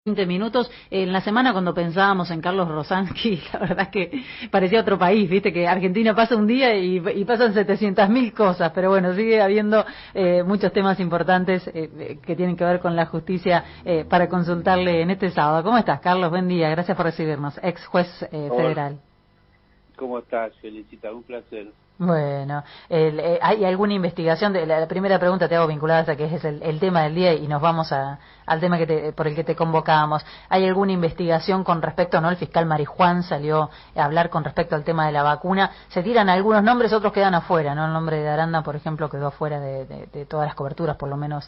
20 minutos. En la semana cuando pensábamos en Carlos Rosansky, la verdad es que parecía otro país, viste que Argentina pasa un día y pasan 700.000 cosas, pero bueno, sigue habiendo muchos temas importantes que tienen que ver con la justicia para consultarle en este sábado. ¿Cómo estás, Carlos? Buen día, gracias por recibirnos, ex juez Hola, federal. ¿cómo estás, Felicita? Un placer. Bueno, ¿hay alguna investigación? La primera pregunta te hago vinculada a esa que es el tema del día y nos vamos al tema por el que te convocábamos. ¿Hay alguna investigación con respecto, no? El fiscal Marijuán salió a hablar con respecto al tema de la vacuna. Se tiran algunos nombres, otros quedan afuera, ¿no? El nombre de Aranda, por ejemplo, quedó afuera de todas las coberturas, por lo menos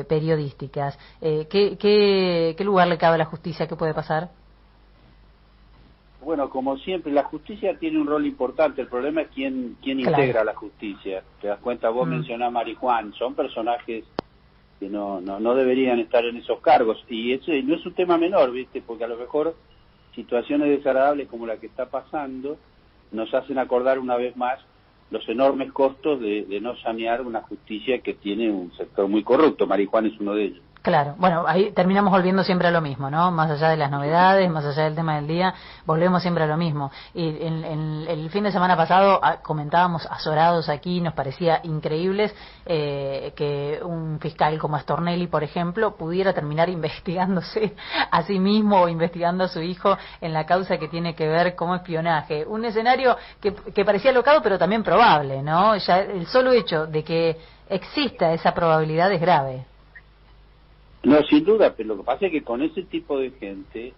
periodísticas. ¿Qué lugar le cabe a la justicia? ¿Qué puede pasar? Bueno, como siempre, la justicia tiene un rol importante. El problema es quién Claro. integra la justicia. Te das cuenta, vos mencionás a Marijuán, son personajes que no deberían estar en esos cargos. Y ese no es un tema menor, ¿viste? Porque a lo mejor situaciones desagradables como la que está pasando nos hacen acordar una vez más los enormes costos de no sanear una justicia que tiene un sector muy corrupto. Marijuán es uno de ellos. Claro, bueno, ahí terminamos volviendo siempre a lo mismo, ¿no? Más allá de las novedades, más allá del tema del día, volvemos siempre a lo mismo. Y en el fin de semana pasado comentábamos azorados aquí, nos parecía increíbles que un fiscal como Stornelli, por ejemplo, pudiera terminar investigándose a sí mismo o investigando a su hijo en la causa que tiene que ver como espionaje. Un escenario que parecía alocado, pero también probable, ¿no? Ya el solo hecho de que exista esa probabilidad es grave. No, sin duda, pero lo que pasa es que con ese tipo de gente,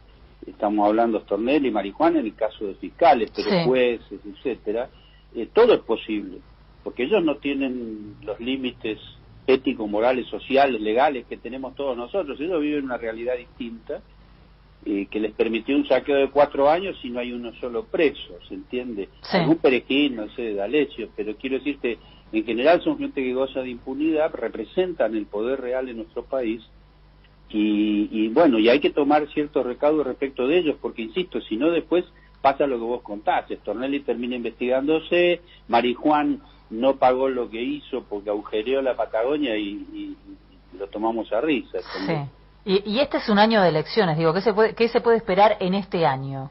estamos hablando Stornelli y Marijuán en el caso de fiscales, pero Sí. jueces, etcétera, todo es posible, porque ellos no tienen los límites éticos, morales, sociales, legales que tenemos todos nosotros. Ellos viven una realidad distinta que les permitió un saqueo de 4 años y no hay uno solo preso, ¿se entiende? Sí. Algún perejil, no sé, de Alessio, pero quiero decirte, en general son gente que goza de impunidad, representan el poder real en nuestro país. Y bueno, y hay que tomar ciertos recaudos respecto de ellos, porque insisto, si no después pasa lo que vos contás, Stornelli termina investigándose, Marijuán no pagó lo que hizo porque agujereó la Patagonia y lo tomamos a risa. Sí. Y este es un año de elecciones, digo, ¿qué se puede esperar en este año?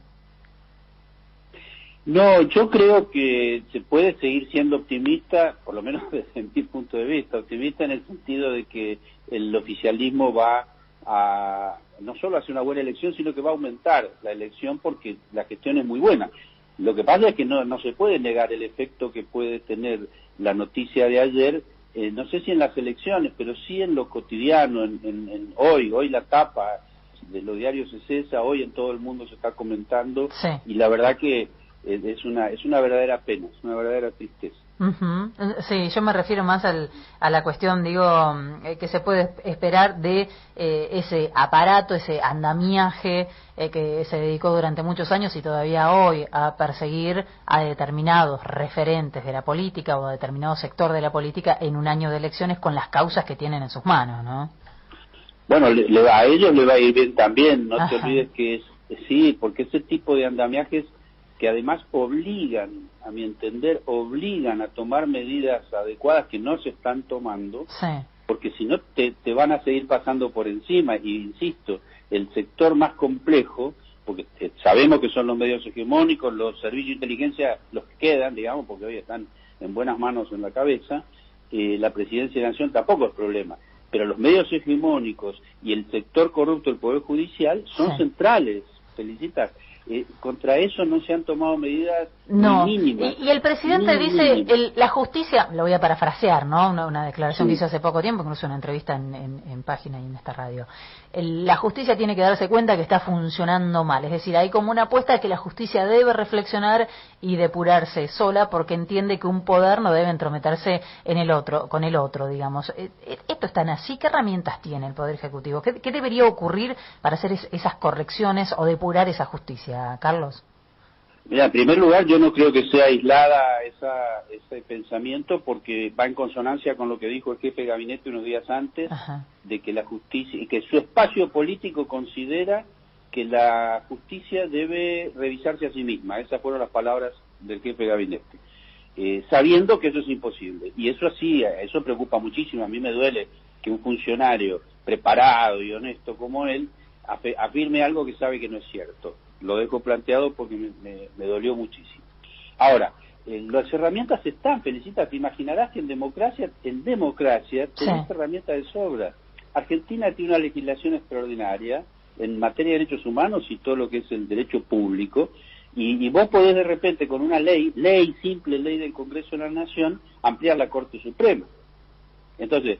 No, yo creo que se puede seguir siendo optimista, por lo menos desde mi punto de vista, optimista en el sentido de que el oficialismo va a no solo hacer una buena elección, sino que va a aumentar la elección porque la gestión es muy buena. Lo que pasa es que no se puede negar el efecto que puede tener la noticia de ayer, no sé si en las elecciones, pero sí en lo cotidiano, en hoy la tapa de los diarios es esa, hoy en todo el mundo se está comentando, Sí. y la verdad que es una verdadera pena, es una verdadera tristeza. Uh-huh. Sí, yo me refiero más a la cuestión, digo, que se puede esperar de ese aparato, ese andamiaje que se dedicó durante muchos años y todavía hoy a perseguir a determinados referentes de la política o a determinado sector de la política en un año de elecciones con las causas que tienen en sus manos, ¿no? Bueno, a ellos le va a ir bien también, no Ajá. te olvides que sí, porque ese tipo de andamiajes que además obligan, a mi entender, obligan a tomar medidas adecuadas que no se están tomando, Sí. porque si no te van a seguir pasando por encima, y insisto, el sector más complejo, porque sabemos que son los medios hegemónicos, los servicios de inteligencia, los que quedan, digamos, porque hoy están en buenas manos en la cabeza, la presidencia de la Nación tampoco es problema, pero los medios hegemónicos y el sector corrupto del Poder Judicial son Sí. centrales, Felicitas. Contra eso no se han tomado medidas No, ni mínimas. y el presidente ni dice, mínimas. la justicia, lo voy a parafrasear, ¿no? Una declaración Sí. que hizo hace poco tiempo, incluso una entrevista en página y en esta radio. La justicia tiene que darse cuenta que está funcionando mal, es decir, hay como una apuesta de que la justicia debe reflexionar y depurarse sola porque entiende que un poder no debe entrometerse en el otro, con el otro, digamos. ¿Esto es tan así? ¿Qué herramientas tiene el Poder Ejecutivo? ¿Qué debería ocurrir para hacer esas correcciones o depurar esa justicia, Carlos? Mira, en primer lugar, yo no creo que sea aislada ese pensamiento porque va en consonancia con lo que dijo el jefe de gabinete unos días antes, Ajá. de que la justicia, y que su espacio político considera que la justicia debe revisarse a sí misma. Esas fueron las palabras del jefe de gabinete. Sabiendo que eso es imposible. Y eso preocupa muchísimo. A mí me duele que un funcionario preparado y honesto como él afirme algo que sabe que no es cierto. Lo dejo planteado porque me dolió muchísimo. Ahora, las herramientas están, Felicita, te imaginarás que en democracia tenés herramientas de sobra. Argentina tiene una legislación extraordinaria en materia de derechos humanos y todo lo que es el derecho público, y vos podés de repente con una simple ley del Congreso de la Nación, ampliar la Corte Suprema. Entonces,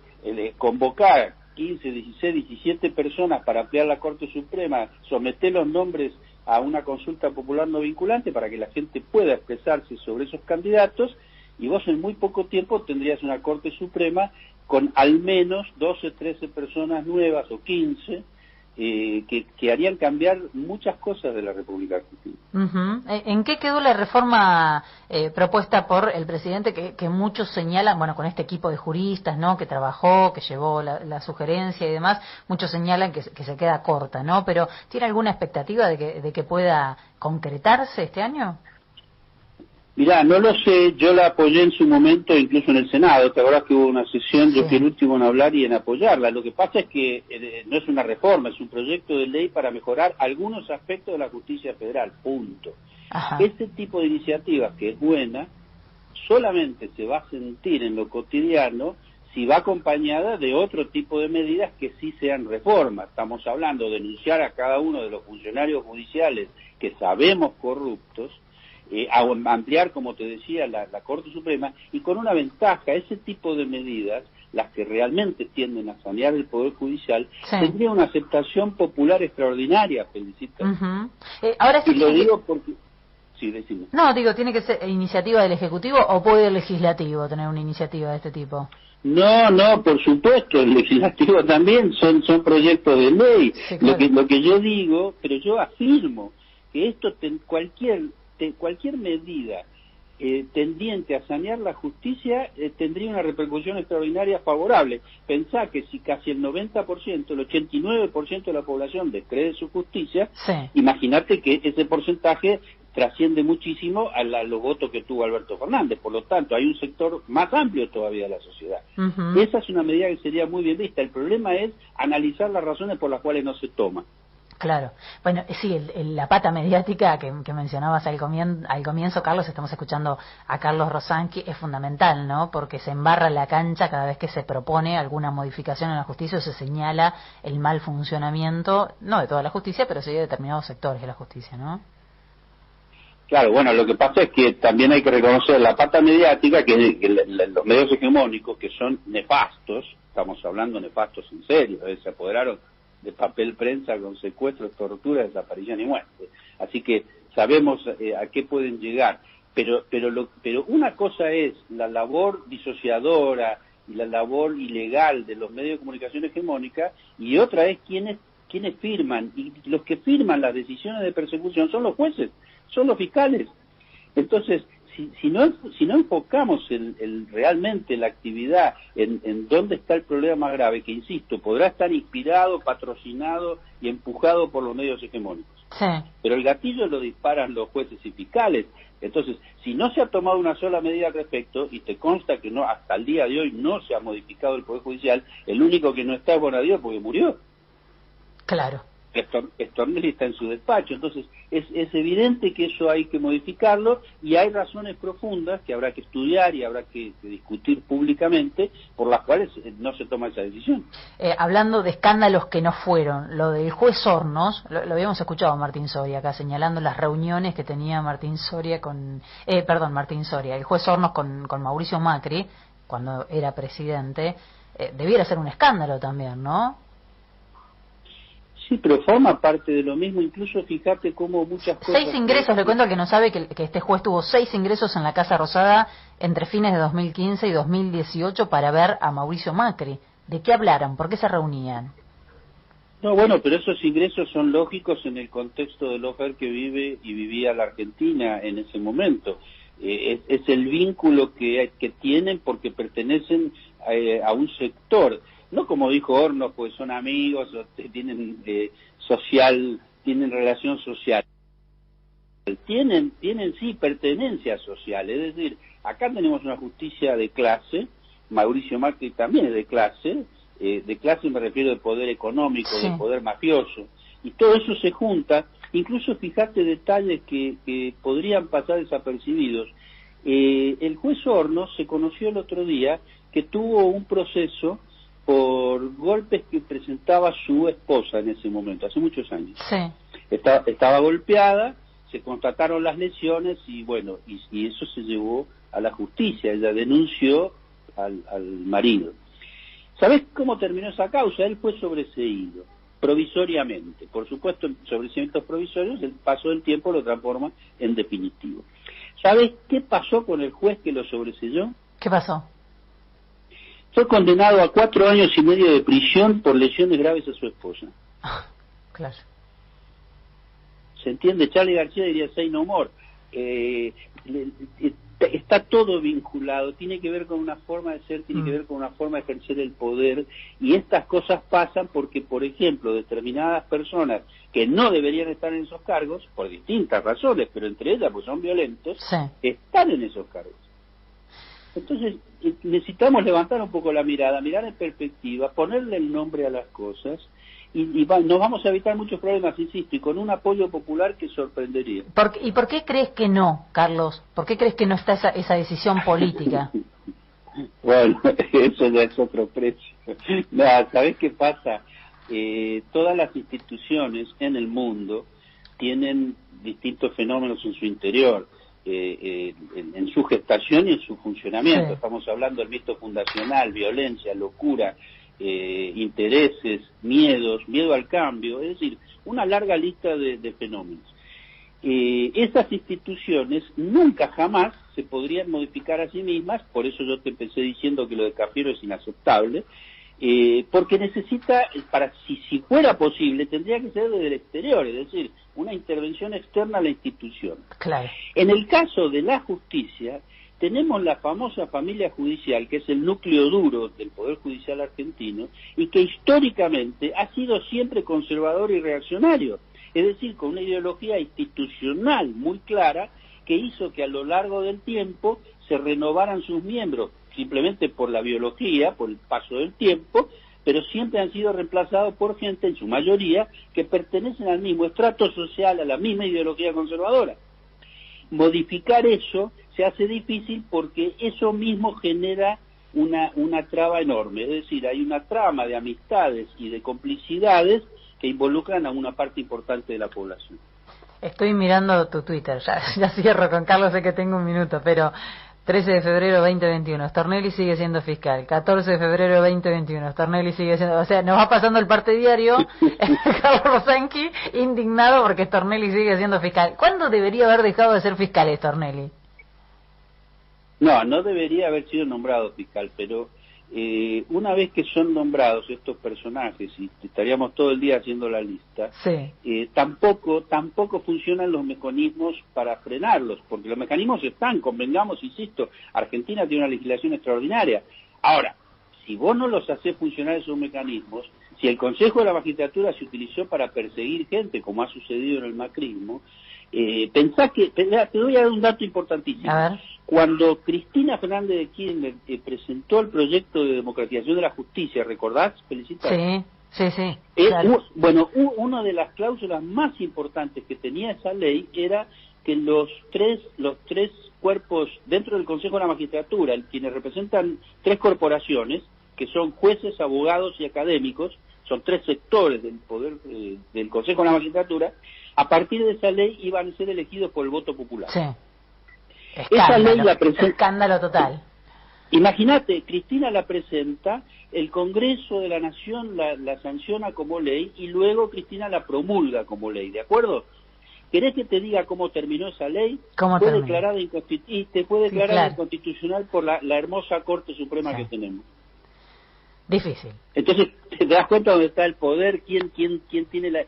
convocar 15, 16, 17 personas para ampliar la Corte Suprema, someter los nombres a una consulta popular no vinculante para que la gente pueda expresarse sobre esos candidatos, y vos en muy poco tiempo tendrías una Corte Suprema con al menos 12, 13 personas nuevas o 15 que harían cambiar muchas cosas de la República Argentina. ¿En qué quedó la reforma propuesta por el presidente que muchos señalan, bueno, con este equipo de juristas, ¿no?, que trabajó, que llevó la sugerencia y demás, muchos señalan que se queda corta, ¿no? Pero ¿tiene alguna expectativa de que pueda concretarse este año? Mirá, no lo sé, yo la apoyé en su momento, incluso en el Senado. Te acordás que hubo una sesión, yo fui el último en hablar y en apoyarla. Lo que pasa es que no es una reforma, es un proyecto de ley para mejorar algunos aspectos de la justicia federal, punto. Ajá. Este tipo de iniciativa, que es buena, solamente se va a sentir en lo cotidiano si va acompañada de otro tipo de medidas que sí sean reformas. Estamos hablando de denunciar a cada uno de los funcionarios judiciales que sabemos corruptos, ampliar, como te decía, la Corte Suprema, y con una ventaja: ese tipo de medidas, las que realmente tienden a sanear el Poder Judicial, tendría una aceptación popular extraordinaria, Felicita. Ahora sí, y lo digo porque... Sí, decime. No, digo, ¿tiene que ser iniciativa del Ejecutivo o puede el Legislativo tener una iniciativa de este tipo? No, por supuesto, el Legislativo también son proyectos de ley. Sí, claro. Lo que yo digo, pero yo afirmo que esto cualquier medida tendiente a sanear la justicia tendría una repercusión extraordinaria favorable. Pensá que si casi el 90%, el 89% de la población descree su justicia, imagínate que ese porcentaje trasciende muchísimo a los votos que tuvo Alberto Fernández. Por lo tanto, hay un sector más amplio todavía de la sociedad. Esa es una medida que sería muy bien vista. El problema es analizar las razones por las cuales no se toma. Claro. Bueno, sí, la pata mediática que mencionabas al comienzo, Carlos, estamos escuchando a Carlos Rosanqui, es fundamental, ¿no? Porque se embarra la cancha cada vez que se propone alguna modificación en la justicia o se señala el mal funcionamiento, no de toda la justicia, pero sí de determinados sectores de la justicia, ¿no? Claro, bueno, lo que pasa es que también hay que reconocer la pata mediática, que los medios hegemónicos, que son nefastos, estamos hablando nefastos en serio, se apoderaron de papel prensa con secuestros, torturas, desaparición y muerte. Así que sabemos a qué pueden llegar. Pero una cosa es la labor disociadora y la labor ilegal de los medios de comunicación hegemónica, y otra es quienes firman. Y los que firman las decisiones de persecución son los jueces, son los fiscales. Entonces, si no enfocamos realmente la actividad en dónde está el problema más grave, que insisto, podrá estar inspirado, patrocinado y empujado por los medios hegemónicos. Pero el gatillo lo disparan los jueces y fiscales. Entonces, si no se ha tomado una sola medida al respecto, y te consta que no, hasta el día de hoy no se ha modificado el Poder Judicial, el único que no está es Bonadío porque murió. Claro. Stornelli está en su despacho. Entonces es evidente que eso hay que modificarlo, y hay razones profundas que habrá que estudiar y habrá que discutir públicamente por las cuales no se toma esa decisión. Hablando de escándalos que no fueron, lo del juez Hornos, lo habíamos escuchado a Martín Soria acá señalando las reuniones que tenía Martín Soria, el juez Hornos con Mauricio Macri cuando era presidente. Debiera ser un escándalo también, ¿no? Sí, pero forma parte de lo mismo. Incluso fíjate cómo muchas cosas... 6 ingresos, le cuento al que no sabe que este juez tuvo 6 ingresos en la Casa Rosada entre fines de 2015 y 2018 para ver a Mauricio Macri. ¿De qué hablaron? ¿Por qué se reunían? No, bueno, pero esos ingresos son lógicos en el contexto del lawfare que vive y vivía la Argentina en ese momento. Es el vínculo que tienen porque pertenecen a un sector. No como dijo Hornos, pues son amigos, tienen relación social. Tienen sí pertenencia social, es decir, acá tenemos una justicia de clase, Mauricio Macri también es de clase me refiero de poder económico, de poder mafioso, y todo eso se junta. Incluso fíjate detalles que podrían pasar desapercibidos. El juez Hornos se conoció el otro día que tuvo un proceso por golpes que presentaba su esposa en ese momento, hace muchos años. Sí. Estaba golpeada, se constataron las lesiones y bueno, y eso se llevó a la justicia. Ella denunció al marido. ¿Sabés cómo terminó esa causa? Él fue sobreseído, provisoriamente. Por supuesto, sobreseimientos provisorios, el paso del tiempo lo transforma en definitivo. ¿Sabés qué pasó con el juez que lo sobreseyó? ¿Qué pasó? Fue condenado a 4 años y medio de prisión por lesiones graves a su esposa. Claro. ¿Se entiende? Charlie García diría say no more. Está todo vinculado, tiene que ver con una forma de ser, tiene que ver con una forma de ejercer el poder, y estas cosas pasan porque, por ejemplo, determinadas personas que no deberían estar en esos cargos, por distintas razones, pero entre ellas pues son violentos, sí, están en esos cargos. Entonces necesitamos levantar un poco la mirada, mirar en perspectiva, ponerle el nombre a las cosas, y nos vamos a evitar muchos problemas, insisto, y con un apoyo popular que sorprendería. ¿Y por qué crees que no, Carlos? ¿Por qué crees que no está esa decisión política? Bueno, eso ya es otro precio. Nada, ¿sabés qué pasa? Todas las instituciones en el mundo tienen distintos fenómenos en su interior, en su gestación y en su funcionamiento. Sí. Estamos hablando del mito fundacional, violencia, locura, intereses, miedo al cambio, es decir, una larga lista de fenómenos. Esas instituciones nunca jamás se podrían modificar a sí mismas, por eso yo te empecé diciendo que lo de Cafiero es inaceptable, porque necesita, si fuera posible, tendría que ser desde el exterior, es decir, una intervención externa a la institución. Claro. En el caso de la justicia, tenemos la famosa familia judicial, que es el núcleo duro del Poder Judicial argentino, y que históricamente ha sido siempre conservador y reaccionario, es decir, con una ideología institucional muy clara, que hizo que a lo largo del tiempo se renovaran sus miembros, simplemente por la biología, por el paso del tiempo, pero siempre han sido reemplazados por gente, en su mayoría, que pertenecen al mismo estrato social, a la misma ideología conservadora. Modificar eso se hace difícil porque eso mismo genera una traba enorme, es decir, hay una trama de amistades y de complicidades que involucran a una parte importante de la población. Estoy mirando tu Twitter, ya cierro con Carlos, sé que tengo un minuto, pero 13 de febrero 2021, Stornelli sigue siendo fiscal. 14 de febrero 2021, Stornelli sigue siendo... O sea, nos va pasando el parte diario, Carlos Rosanqui indignado porque Stornelli sigue siendo fiscal. ¿Cuándo debería haber dejado de ser fiscal Stornelli? No debería haber sido nombrado fiscal, pero una vez que son nombrados estos personajes, y estaríamos todo el día haciendo la lista, sí, tampoco funcionan los mecanismos para frenarlos, porque los mecanismos están, convengamos, insisto, Argentina tiene una legislación extraordinaria. Ahora, si vos no los hacés funcionar esos mecanismos, si el Consejo de la Magistratura se utilizó para perseguir gente, como ha sucedido en el macrismo, pensá que, te voy a dar un dato importantísimo. A ver. Cuando Cristina Fernández de Kirchner presentó el proyecto de democratización de la justicia, ¿recordás, Felicita? Sí. Claro. Bueno, una de las cláusulas más importantes que tenía esa ley era que los tres cuerpos dentro del Consejo de la Magistratura, quienes representan 3 corporaciones, que son jueces, abogados y académicos, son 3 sectores del poder del Consejo de la Magistratura, a partir de esa ley iban a ser elegidos por el voto popular. Sí. Esa ley la presenta... Escándalo total. Imagínate, Cristina la presenta, el Congreso de la Nación la sanciona como ley y luego Cristina la promulga como ley, ¿de acuerdo? ¿Querés que te diga cómo terminó esa ley? Fue declarada inconstitucional por la hermosa Corte Suprema que tenemos. Difícil. Entonces, ¿te das cuenta dónde está el poder? ¿Quién tiene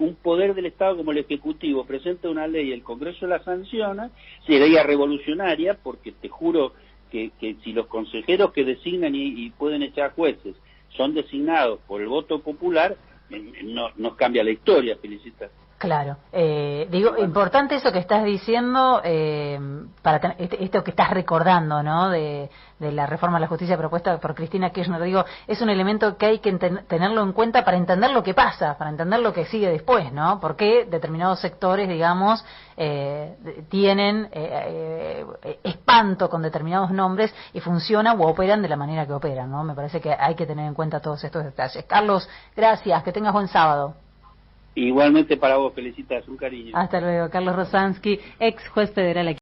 un poder del Estado como el Ejecutivo? Presenta una ley, el Congreso la sanciona, sería revolucionaria, porque te juro que si los consejeros que designan y pueden echar jueces son designados por el voto popular, nos cambia la historia, Felicita. Claro, digo, importante eso que estás diciendo, para esto que estás recordando, ¿no? De la reforma de la justicia propuesta por Cristina Kirchner, digo, es un elemento que hay que tenerlo en cuenta para entender lo que pasa, para entender lo que sigue después, ¿no? Por qué determinados sectores, digamos, tienen espanto con determinados nombres y funcionan o operan de la manera que operan, ¿no? Me parece que hay que tener en cuenta todos estos detalles. Carlos, gracias, que tengas buen sábado. Igualmente para vos, felicitas, un cariño. Hasta luego, Carlos Rosansky, ex juez federal aquí.